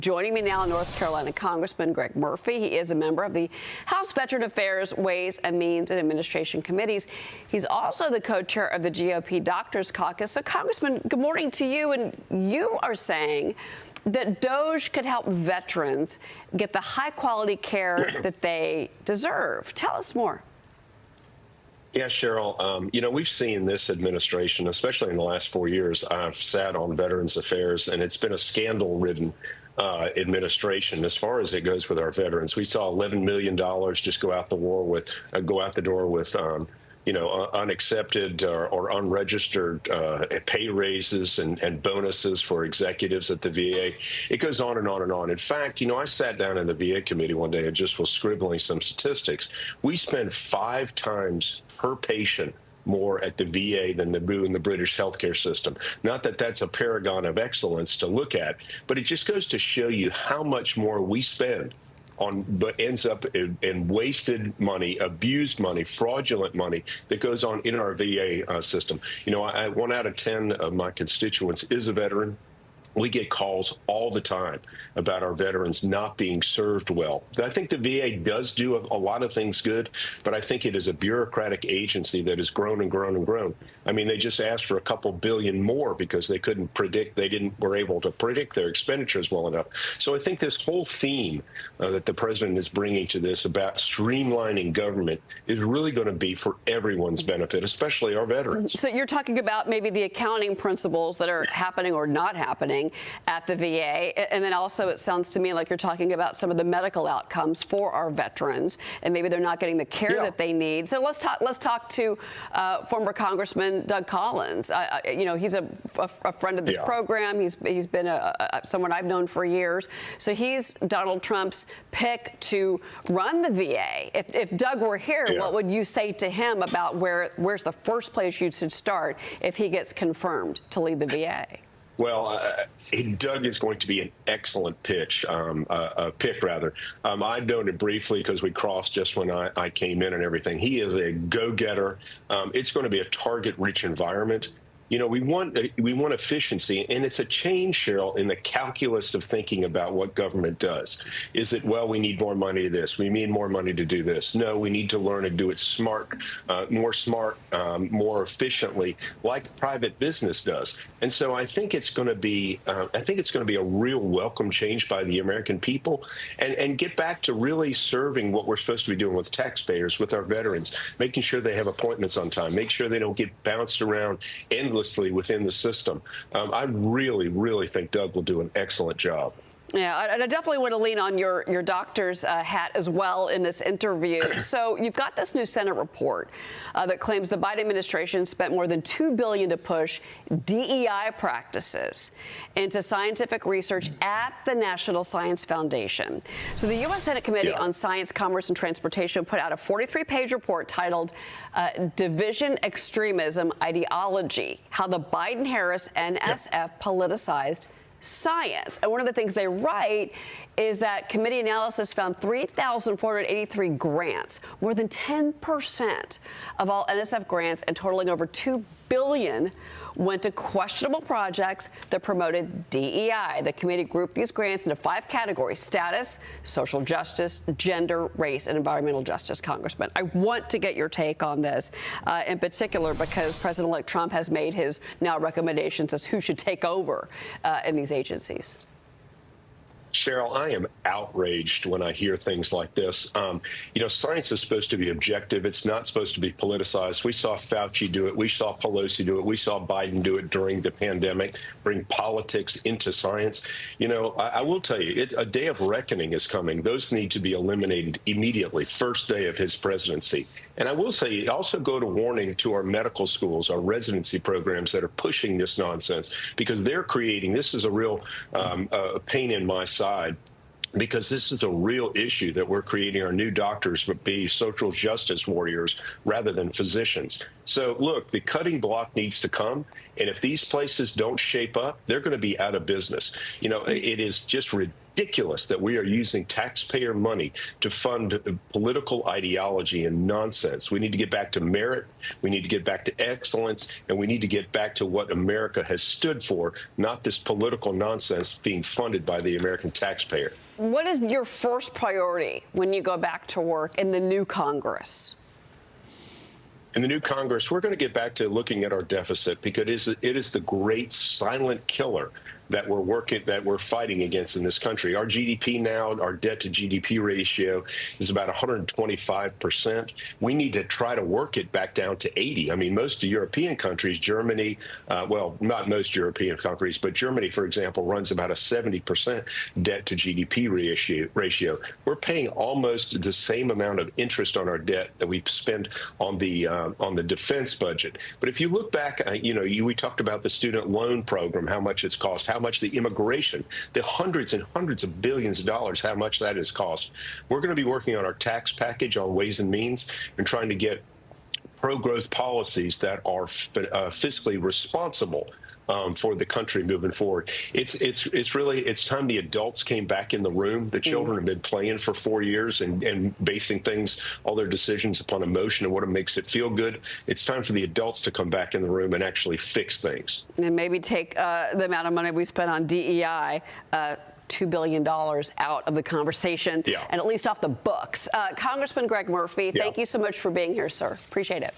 Joining me now, North Carolina Congressman Greg Murphy. He is a member of the House Veteran Affairs, Ways and Means and Administration Committees. He's also the co-chair of the GOP Doctors Caucus. So, Congressman, good morning to you. And you are saying that DOGE could help veterans get the high-quality care that they deserve. Tell us more. Yeah, Cheryl, we've seen this administration, especially in the last 4 years. I've sat on Veterans Affairs, and it's been a scandal-ridden administration as far as it goes with our veterans. We saw $11 million just go out the door with unaccepted or unregistered pay raises and bonuses for executives at the VA. It goes on and on and on. In fact, I sat down in the VA committee one day and just was scribbling some statistics. We spend 5 times per patient more at the VA than they do in the British healthcare system. Not that that's a paragon of excellence to look at, but it just goes to show you how much more we spend on, but ends up in wasted money, abused money, fraudulent money that goes on in our VA system. 1 out of 10 of my constituents is a veteran. We get calls all the time about our veterans not being served well. I think the VA does do a lot of things good, but I think it is a bureaucratic agency that has grown and grown and grown. I mean, they just asked for a couple billion more because they were able to predict their expenditures well enough. So I think this whole theme that the president is bringing to this about streamlining government is really going to be for everyone's benefit, especially our veterans. So you're talking about maybe the accounting principles that are happening or not happening at the VA, and then also it sounds to me like you're talking about some of the medical outcomes for our veterans, and maybe they're not getting the care that they need. So let's talk to former Congressman Doug Collins. He's a friend of this program. He's been someone I've known for years. So he's Donald Trump's pick to run the VA. If Doug were here, what would you say to him about where's the first place you should start if he gets confirmed to lead the VA? Well, Doug is going to be an excellent pick. I've known him briefly because we crossed just when I came in and everything. He is a go-getter. It's going to be a target-rich environment. We want efficiency, and it's a change, Cheryl, in the calculus of thinking about what government does. Is it, well, we need more money to this, we need more money to do this? No, we need to learn to do it more efficiently, like private business does. And so I think it's going to be, a real welcome change by the American people, and get back to really serving what we're supposed to be doing with taxpayers, with our veterans, making sure they have appointments on time, make sure they don't get bounced around endlessly within the system. I really, really think Doug will do an excellent job. Yeah, and I definitely want to lean on your doctor's hat as well in this interview. So you've got this new Senate report that claims the Biden administration spent more than $2 billion to push DEI practices into scientific research at the National Science Foundation. So the U.S. Senate Committee on Science, Commerce, and Transportation put out a 43-page report titled Division Extremism Ideology, How the Biden-Harris NSF Politicized Science. And one of the things they write is that committee analysis found 3,483 grants, more than 10% of all NSF grants, and totaling over $2 billion, went to questionable projects that promoted DEI. The committee grouped these grants into 5 categories: status, social justice, gender, race, and environmental justice. Congressman, I want to get your take on this, in particular because President-elect Trump has made his now recommendations as who should take over in these agencies. Cheryl, I am outraged when I hear things like this. Science is supposed to be objective. It's not supposed to be politicized. We saw Fauci do it. We saw Pelosi do it. We saw Biden do it during the pandemic, bring politics into science. I will tell you, a day of reckoning is coming. Those need to be eliminated immediately, first day of his presidency. And I will say, also go to warning to our medical schools, our residency programs that are pushing this nonsense, because they're creating, this is a real pain in my side, because this is a real issue that we're creating our new doctors to be social justice warriors rather than physicians. So, look, the cutting block needs to come, And if these places don't shape up, they're going to be out of business. You know, it is just ridiculous that we are using taxpayer money to fund political ideology and nonsense. We need to get back to merit. We need to get back to excellence. And we need to get back to what America has stood for, not this political nonsense being funded by the American taxpayer. What is your first priority when you go back to work in the new Congress? In the new Congress, we're going to get back to looking at our deficit because it is the great silent killer that we're fighting against in this country. Our GDP now, our debt to GDP ratio is about 125%. We need to try to work it back down to 80. I mean, most of the European countries, Germany, well, not most European countries, but Germany, for example, runs about a 70% debt to GDP ratio. We're paying almost the same amount of interest on our debt that we spend on the defense budget. But if you look back, we talked about the student loan program, how much it's cost, how much the immigration, the hundreds and hundreds of billions of dollars, how much that has cost. We're going to be working on our tax package on Ways and Means and trying to get pro-growth policies that are fiscally responsible for the country moving forward. It's time the adults came back in the room. The children have been playing for 4 years and basing all their decisions upon emotion and what makes it feel good. It's time for the adults to come back in the room and actually fix things. And maybe take the amount of money we spent on DEI, $2 billion out of the conversation and at least off the books. Congressman Greg Murphy, thank you so much for being here, sir. Appreciate it.